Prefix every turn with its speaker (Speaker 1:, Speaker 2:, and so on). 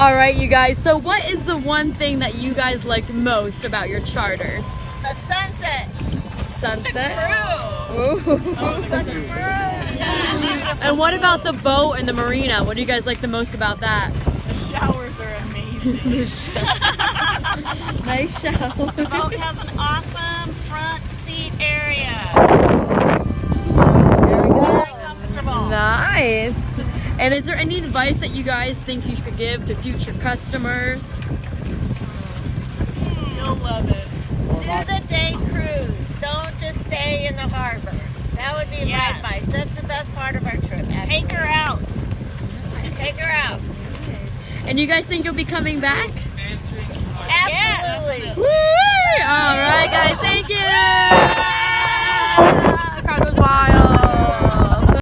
Speaker 1: All right, you guys. So what is the one thing that you guys liked most about your charter?
Speaker 2: The sunset.
Speaker 1: Sunset?
Speaker 2: Oh,
Speaker 1: Ooh.
Speaker 2: the crew.
Speaker 1: And what about the boat and the marina? What do you guys like the most about that?
Speaker 3: The showers are amazing.
Speaker 1: Nice shower.
Speaker 3: The boat has an awesome front seat area. Very comfortable.
Speaker 1: Nice. And is there any advice that you guys think you should give to future customers?
Speaker 3: You'll love it.
Speaker 2: Do the day cruise. Don't just stay in the harbor. That would be my
Speaker 3: Yes.
Speaker 2: advice. That's the best part of our trip. actually.
Speaker 3: Take her out.
Speaker 2: Take her out.
Speaker 1: And you guys think you'll be coming back?
Speaker 2: Absolutely.
Speaker 1: Woo! All right, guys. Thank you. Crowd goes wild.